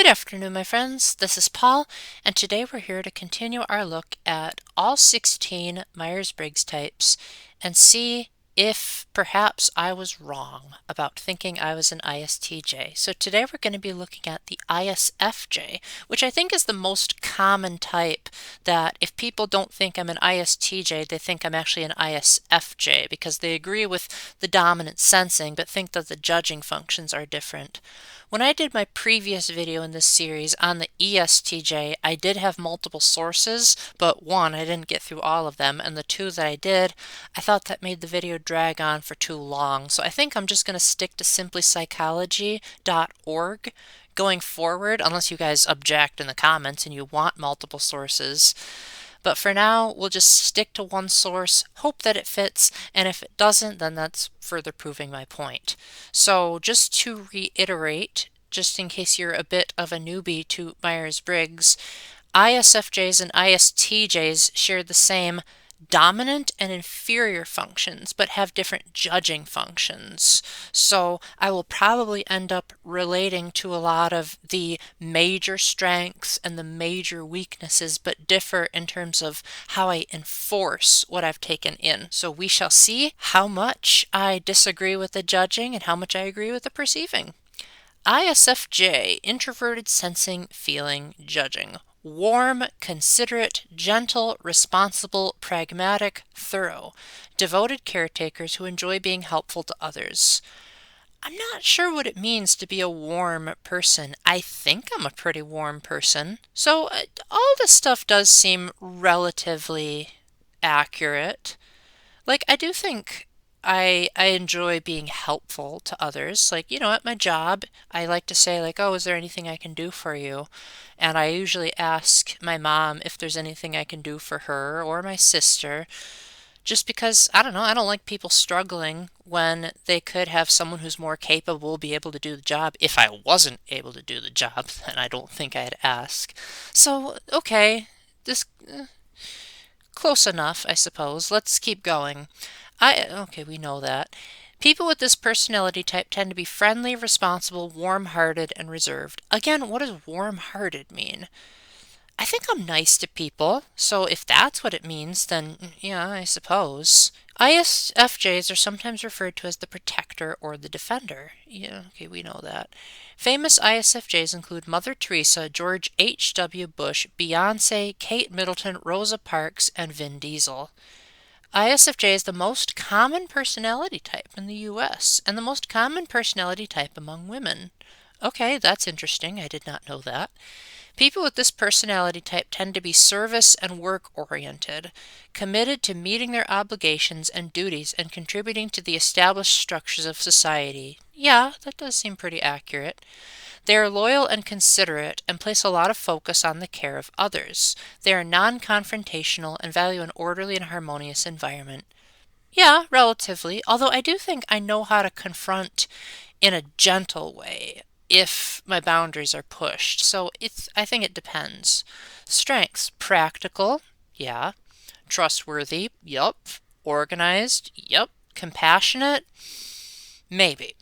afternoon, my friends. This is Paul, and today we're here to continue our look at all 16 Myers-Briggs types and see if perhaps I was wrong about thinking I was an ISTJ. So today we're going to be looking at the ISFJ, which I think is the most common type that if people don't think I'm an ISTJ, they think I'm actually an ISFJ because they agree with the dominant sensing but think that the judging functions are different. When I did my previous video in this series on the ESTJ, I did have multiple sources, but one, I didn't get through all of them, and the two that I did, I thought that made the video drag on for too long. So I think I'm just going to stick to simplypsychology.org going forward, unless you guys object in the comments and you want multiple sources. But for now, we'll just stick to one source, hope that it fits, and if it doesn't, then that's further proving my point. So just to reiterate, just in case you're a bit of a newbie to Myers-Briggs, ISFJs and ISTJs share the same dominant and inferior functions, but have different judging functions. So I will probably end up relating to a lot of the major strengths and the major weaknesses, but differ in terms of how I enforce what I've taken in. So we shall see how much I disagree with the judging and how much I agree with the perceiving. ISFJ, introverted sensing, feeling, judging. Warm, considerate, gentle, responsible, pragmatic, thorough. Devoted caretakers who enjoy being helpful to others. I'm not sure what it means to be a warm person. I think I'm a pretty warm person. So all this stuff does seem relatively accurate. Like, I do think I enjoy being helpful to others. Like, at my job, I like to say, like, oh, is there anything I can do for you? And I usually ask my mom if there's anything I can do for her or my sister, just because, I don't know, I don't like people struggling when they could have someone who's more capable be able to do the job. If I wasn't able to do the job, then I don't think I'd ask. So, okay, this close enough, I suppose. Let's keep going. Okay, we know that. People with this personality type tend to be friendly, responsible, warm-hearted, and reserved. Again, what does warm-hearted mean? I think I'm nice to people, so if that's what it means, then yeah, I suppose. ISFJs are sometimes referred to as the protector or the defender. Yeah, okay, we know that. Famous ISFJs include Mother Teresa, George H.W. Bush, Beyonce, Kate Middleton, Rosa Parks, and Vin Diesel. ISFJ is the most common personality type in the US and the most common personality type among women. Okay, that's interesting. I did not know that. People with this personality type tend to be service and work-oriented, committed to meeting their obligations and duties and contributing to the established structures of society. Yeah, that does seem pretty accurate. They are loyal and considerate and place a lot of focus on the care of others. They are non-confrontational and value an orderly and harmonious environment. Yeah, relatively, although I do think I know how to confront in a gentle way if my boundaries are pushed. So I think it depends. Strengths: practical, yeah. Trustworthy, yup. Organized, yup. Compassionate, maybe.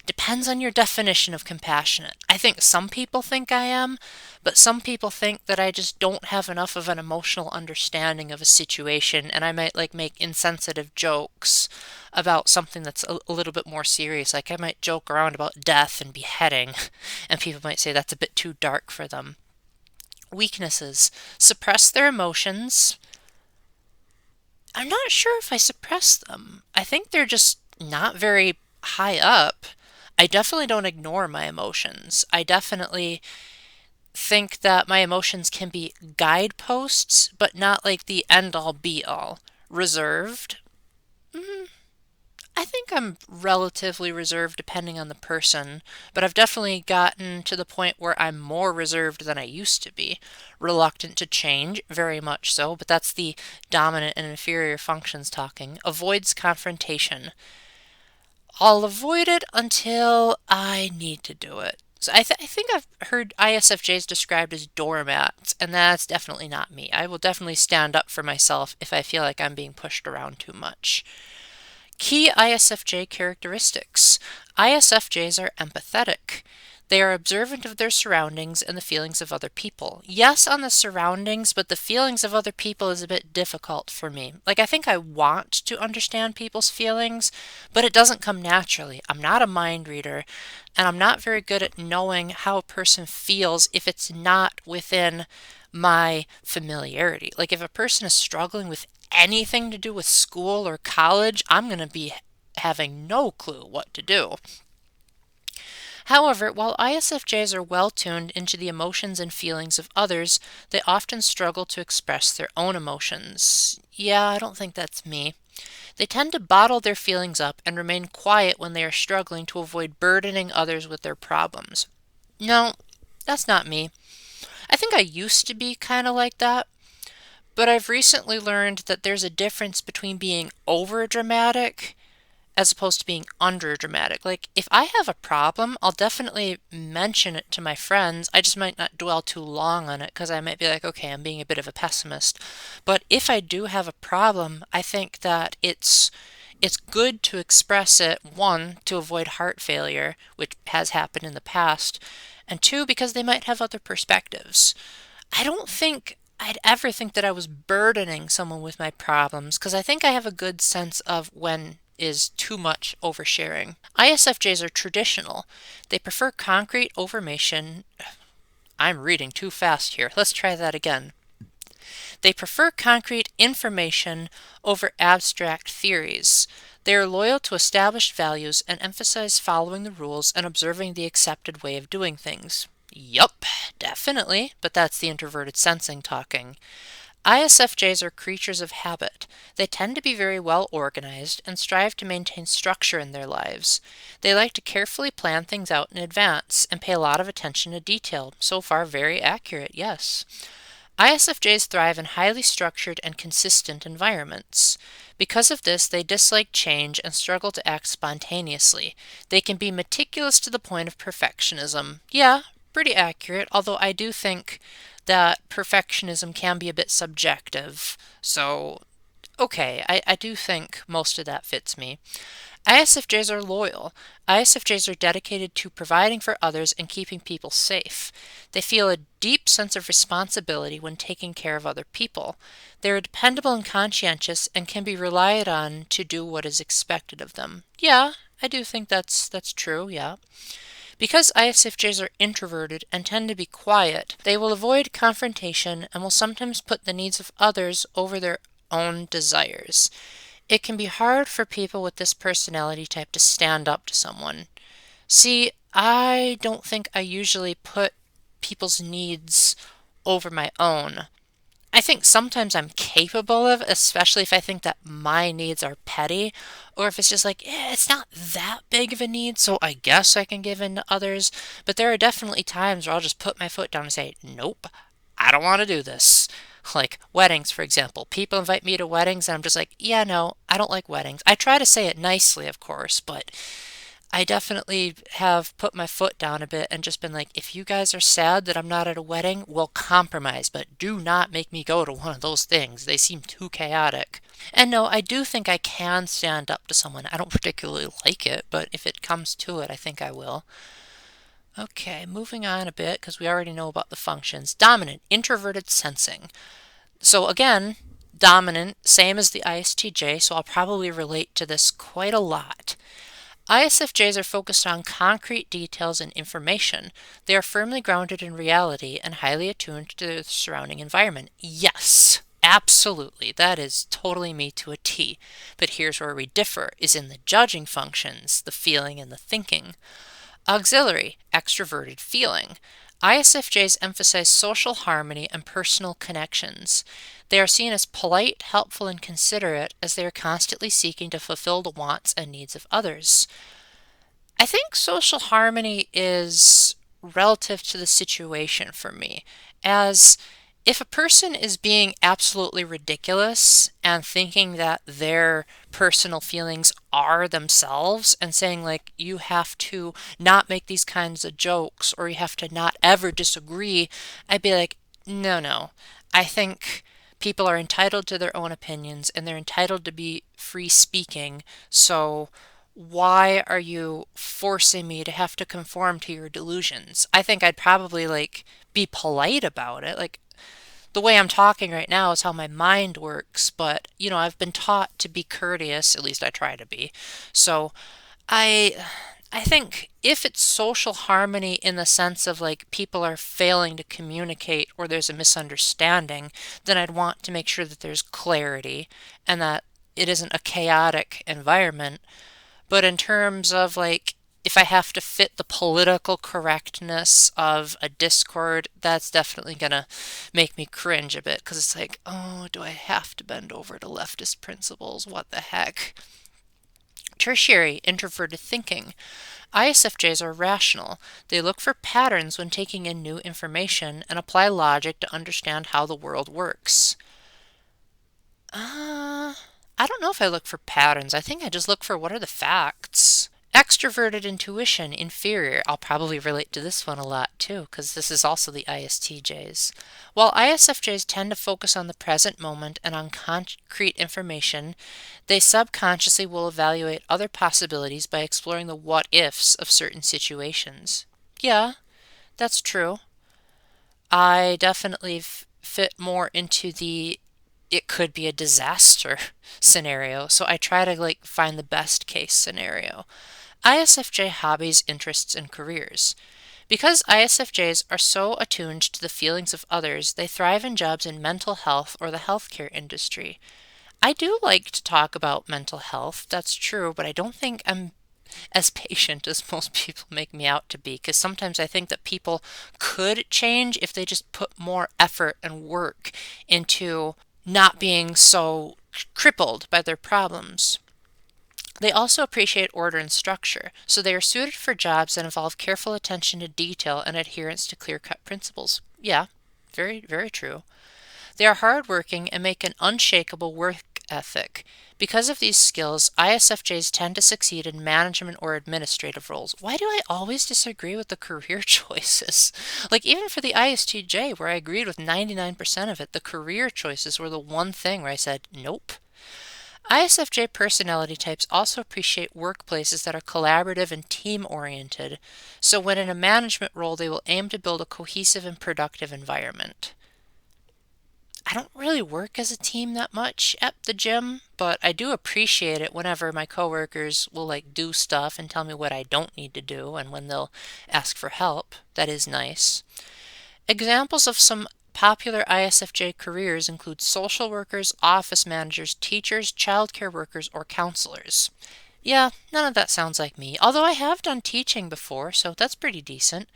Depends on your definition of compassionate. I think some people think I am, but some people think that I just don't have enough of an emotional understanding of a situation, and I might make insensitive jokes about something that's a little bit more serious. Like I might joke around about death and beheading, and people might say that's a bit too dark for them. Weaknesses: suppress their emotions. I'm not sure if I suppress them. I think they're just not very high up. I definitely don't ignore my emotions. I definitely think that my emotions can be guideposts, but not like the end-all be-all. Reserved? I think I'm relatively reserved depending on the person, but I've definitely gotten to the point where I'm more reserved than I used to be. Reluctant to change, very much so, but that's the dominant and inferior functions talking. Avoids confrontation. I'll avoid it until I need to do it. So I think I've heard ISFJs described as doormats, and that's definitely not me. I will definitely stand up for myself if I feel like I'm being pushed around too much. Key ISFJ characteristics. ISFJs are empathetic. They are observant of their surroundings and the feelings of other people. Yes, on the surroundings, but the feelings of other people is a bit difficult for me. Like, I think I want to understand people's feelings, but it doesn't come naturally. I'm not a mind reader, and I'm not very good at knowing how a person feels if it's not within my familiarity. Like, if a person is struggling with anything to do with school or college, I'm going to be having no clue what to do. However, while ISFJs are well tuned into the emotions and feelings of others, they often struggle to express their own emotions. Yeah, I don't think that's me. They tend to bottle their feelings up and remain quiet when they are struggling to avoid burdening others with their problems. No, that's not me. I think I used to be kind of like that, but I've recently learned that there's a difference between being over dramatic as opposed to being under dramatic. Like, if I have a problem, I'll definitely mention it to my friends. I just might not dwell too long on it because I might be like, okay, I'm being a bit of a pessimist. But if I do have a problem, I think that it's good to express it, one, to avoid heart failure, which has happened in the past, and two, because they might have other perspectives. I don't think I'd ever think that I was burdening someone with my problems because I think I have a good sense of when is too much oversharing. ISFJs are traditional. They prefer concrete information. I'm reading too fast here. Let's try that again. They prefer concrete information over abstract theories. They are loyal to established values and emphasize following the rules and observing the accepted way of doing things. Yup, definitely, but that's the introverted sensing talking. ISFJs are creatures of habit. They tend to be very well organized and strive to maintain structure in their lives. They like to carefully plan things out in advance and pay a lot of attention to detail. So far, very accurate, yes. ISFJs thrive in highly structured and consistent environments. Because of this, they dislike change and struggle to act spontaneously. They can be meticulous to the point of perfectionism. Yeah, pretty accurate, although I do think that perfectionism can be a bit subjective. So, okay, I do think most of that fits me. ISFJs are loyal. ISFJs are dedicated to providing for others and keeping people safe. They feel a deep sense of responsibility when taking care of other people. They are dependable and conscientious and can be relied on to do what is expected of them. Yeah, I do think that's true, yeah. Because ISFJs are introverted and tend to be quiet, they will avoid confrontation and will sometimes put the needs of others over their own desires. It can be hard for people with this personality type to stand up to someone. See, I don't think I usually put people's needs over my own. I think sometimes I'm capable of, especially if I think that my needs are petty, or if it's just like, it's not that big of a need, so I guess I can give in to others. But there are definitely times where I'll just put my foot down and say, nope, I don't want to do this. Like weddings, for example. People invite me to weddings, and I'm just like, yeah, no, I don't like weddings. I try to say it nicely, of course, but I definitely have put my foot down a bit and just been like, if you guys are sad that I'm not at a wedding, we'll compromise, but do not make me go to one of those things. They seem too chaotic. And no, I do think I can stand up to someone. I don't particularly like it, but if it comes to it, I think I will. Okay, moving on a bit because we already know about the functions. Dominant, introverted sensing. So again, dominant, same as the ISTJ, so I'll probably relate to this quite a lot. ISFJs are focused on concrete details and information. They are firmly grounded in reality and highly attuned to their surrounding environment. Yes, absolutely. That is totally me to a T. But here's where we differ, is in the judging functions, the feeling and the thinking. Auxiliary, extroverted feeling. ISFJs emphasize social harmony and personal connections. They are seen as polite, helpful, and considerate as they are constantly seeking to fulfill the wants and needs of others. I think social harmony is relative to the situation for me, as if a person is being absolutely ridiculous and thinking that their personal feelings are themselves and saying like you have to not make these kinds of jokes or you have to not ever disagree, I'd be like, no. I think people are entitled to their own opinions and they're entitled to be free speaking. So why are you forcing me to have to conform to your delusions? I think I'd probably like be polite about it. Like the way I'm talking right now is how my mind works, but I've been taught to be courteous, at least I try to be. So I I think if it's social harmony in the sense of like people are failing to communicate or there's a misunderstanding, then I'd want to make sure that there's clarity and that it isn't a chaotic environment. But in terms of like if I have to fit the political correctness of a Discord, that's definitely gonna make me cringe a bit because it's like, oh, do I have to bend over to leftist principles? What the heck? Tertiary introverted thinking. ISFJs are rational. They look for patterns when taking in new information and apply logic to understand how the world works. I don't know if I look for patterns. I think I just look for what are the facts. Extroverted intuition, inferior. I'll probably relate to this one a lot too, because this is also the ISTJs. While ISFJs tend to focus on the present moment and on concrete information, they subconsciously will evaluate other possibilities by exploring the what ifs of certain situations. Yeah, that's true. I definitely fit more into the it could be a disaster scenario, so I try to like find the best case scenario. ISFJ hobbies, interests, and careers. Because ISFJs are so attuned to the feelings of others, they thrive in jobs in mental health or the healthcare industry. I do like to talk about mental health, that's true, but I don't think I'm as patient as most people make me out to be, because sometimes I think that people could change if they just put more effort and work into not being so crippled by their problems. They also appreciate order and structure, so they are suited for jobs that involve careful attention to detail and adherence to clear-cut principles. Yeah, very, very true. They are hardworking and make an unshakable work ethic. Because of these skills, ISFJs tend to succeed in management or administrative roles. Why do I always disagree with the career choices? Like, even for the ISTJ, where I agreed with 99% of it, the career choices were the one thing where I said, nope. ISFJ personality types also appreciate workplaces that are collaborative and team-oriented, so when in a management role, they will aim to build a cohesive and productive environment. I don't really work as a team that much at the gym, but I do appreciate it whenever my coworkers will like do stuff and tell me what I don't need to do and when they'll ask for help. That is nice. Examples of some popular ISFJ careers include social workers, office managers, teachers, childcare workers, or counselors. Yeah, none of that sounds like me, although I have done teaching before, so that's pretty decent.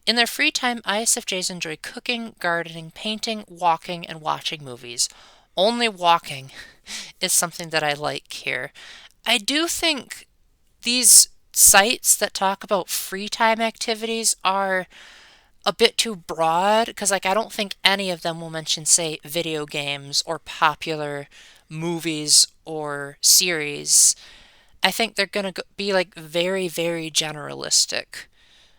In their free time, ISFJs enjoy cooking, gardening, painting, walking, and watching movies. Only walking is something that I like here. I do think these sites that talk about free time activities are a bit too broad because like I don't think any of them will mention say video games or popular movies or series. I think they're going to be like very very generalistic.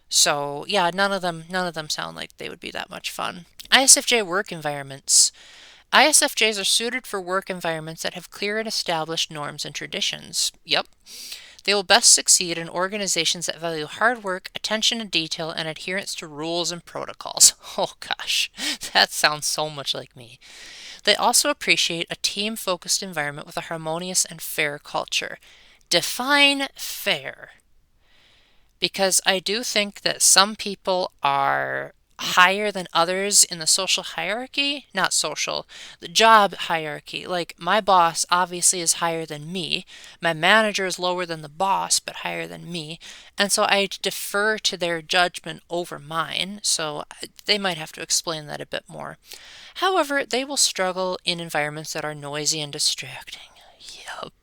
So yeah, none of them sound like they would be that much fun. ISFJ work environments. ISFJs are suited for work environments that have clear and established norms and traditions. Yep. They will best succeed in organizations that value hard work, attention to detail, and adherence to rules and protocols. Oh gosh, that sounds so much like me. They also appreciate a team-focused environment with a harmonious and fair culture. Define fair. Because I do think that some people are higher than others in the social hierarchy, not social, the job hierarchy. Like my boss obviously is higher than me, my manager is lower than the boss but higher than me, and so I defer to their judgment over mine, so they might have to explain that a bit more. However, they will struggle in environments that are noisy and distracting. Yup.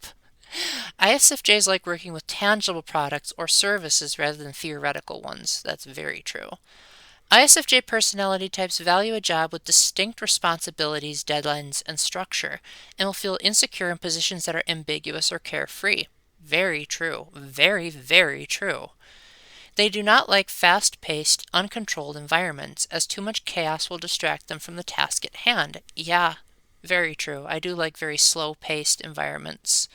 ISFJs like working with tangible products or services rather than theoretical ones. That's very true. ISFJ personality types value a job with distinct responsibilities, deadlines, and structure, and will feel insecure in positions that are ambiguous or carefree. Very true. Very, very true. They do not like fast-paced, uncontrolled environments, as too much chaos will distract them from the task at hand. Yeah, very true. I do like very slow-paced environments.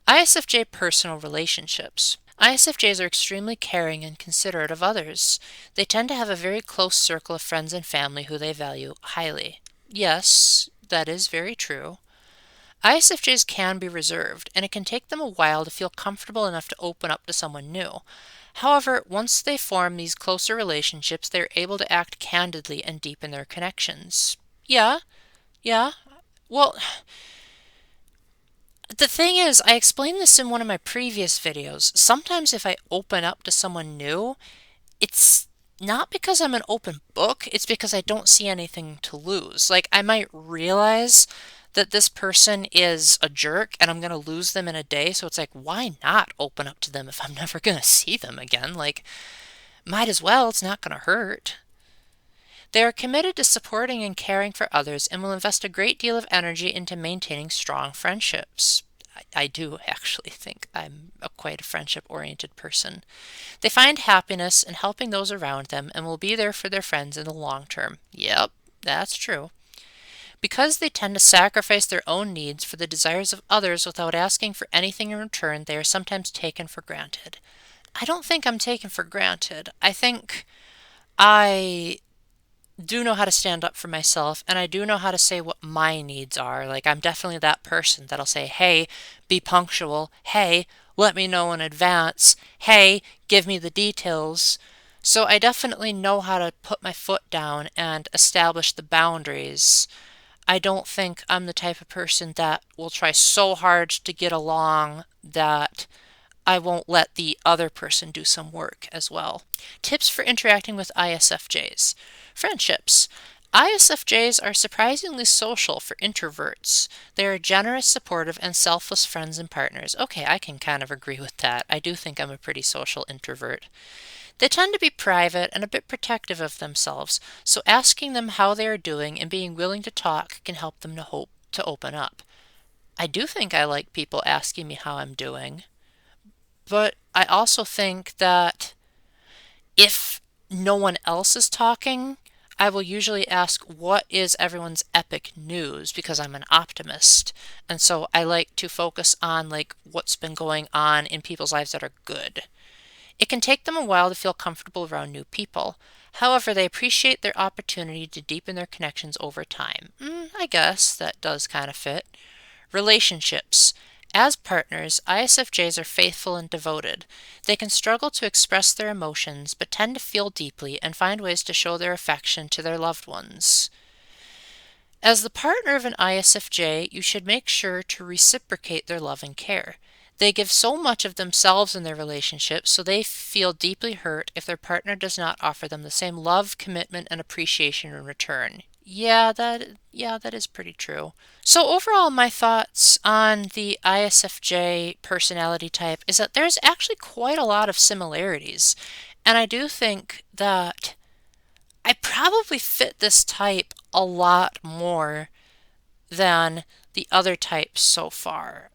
ISFJ personal relationships. ISFJs are extremely caring and considerate of others. They tend to have a very close circle of friends and family who they value highly. Yes, that is very true. ISFJs can be reserved, and it can take them a while to feel comfortable enough to open up to someone new. However, once they form these closer relationships, they're able to act candidly and deepen their connections. Yeah, yeah. Well, the thing is, I explained this in one of my previous videos. Sometimes if I open up to someone new, it's not because I'm an open book, it's because I don't see anything to lose. Like, I might realize that this person is a jerk and I'm going to lose them in a day, so it's like, why not open up to them if I'm never going to see them again? Like, might as well, it's not going to hurt. They are committed to supporting and caring for others and will invest a great deal of energy into maintaining strong friendships. I do actually think I'm quite a friendship-oriented person. They find happiness in helping those around them and will be there for their friends in the long term. Yep, that's true. Because they tend to sacrifice their own needs for the desires of others without asking for anything in return, they are sometimes taken for granted. I don't think I'm taken for granted. I think I do know how to stand up for myself, and I do know how to say what my needs are. Like, I'm definitely that person that'll say, hey, be punctual. Hey, let me know in advance. Hey, give me the details. So I definitely know how to put my foot down and establish the boundaries. I don't think I'm the type of person that will try so hard to get along that I won't let the other person do some work as well. Tips for interacting with ISFJs. Friendships. ISFJs are surprisingly social for introverts. They are generous, supportive, and selfless friends and partners. Okay, I can kind of agree with that. I do think I'm a pretty social introvert. They tend to be private and a bit protective of themselves, so asking them how they are doing and being willing to talk can help them to open up. I do think I like people asking me how I'm doing. But I also think that if no one else is talking, I will usually ask what is everyone's epic news because I'm an optimist. And so I like to focus on like what's been going on in people's lives that are good. It can take them a while to feel comfortable around new people. However, they appreciate their opportunity to deepen their connections over time. I guess that does kind of fit. Relationships. As partners, ISFJs are faithful and devoted. They can struggle to express their emotions, but tend to feel deeply and find ways to show their affection to their loved ones. As the partner of an ISFJ, you should make sure to reciprocate their love and care. They give so much of themselves in their relationship, so they feel deeply hurt if their partner does not offer them the same love, commitment, and appreciation in return. Yeah, that is pretty true. So overall, my thoughts on the ISFJ personality type is that there's actually quite a lot of similarities. And I do think that I probably fit this type a lot more than the other types so far.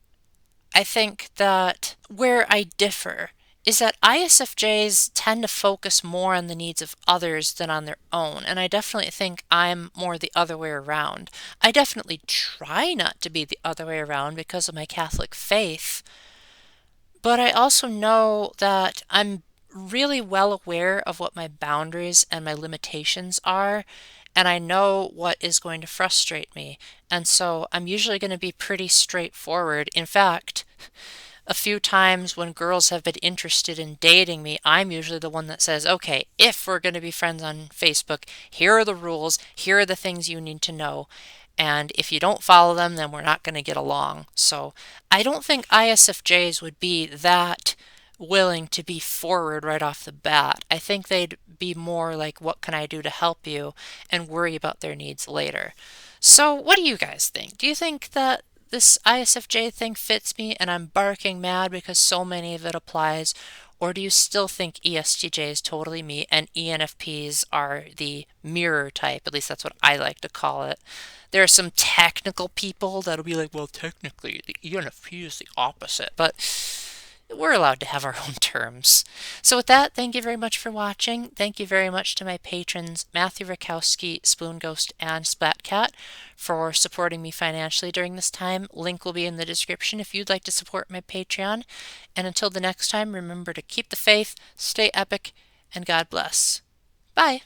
I think that where I differ is that ISFJs tend to focus more on the needs of others than on their own, and I definitely think I'm more the other way around. I definitely try not to be the other way around because of my Catholic faith, but I also know that I'm really well aware of what my boundaries and my limitations are, and I know what is going to frustrate me, and so I'm usually going to be pretty straightforward. In fact, a few times when girls have been interested in dating me, I'm usually the one that says, okay, if we're going to be friends on Facebook, here are the rules, here are the things you need to know, and if you don't follow them, then we're not going to get along. So I don't think ISFJs would be that willing to be forward right off the bat. I think they'd be more like, what can I do to help you, and worry about their needs later. So what do you guys think? Do you think that this ISFJ thing fits me and I'm barking mad because so many of it applies? Or do you still think ESTJ is totally me and ENFPs are the mirror type? At least that's what I like to call it. There are some technical people that'll be like, well, technically the ENFP is the opposite. But we're allowed to have our own terms. So with that, thank you very much for watching. Thank you very much to my patrons Matthew Rakowski, Spoon Ghost, and Splatcat for supporting me financially during this time. Link will be in the description if you'd like to support my Patreon. And until the next time, remember to keep the faith, stay epic, and God bless. Bye!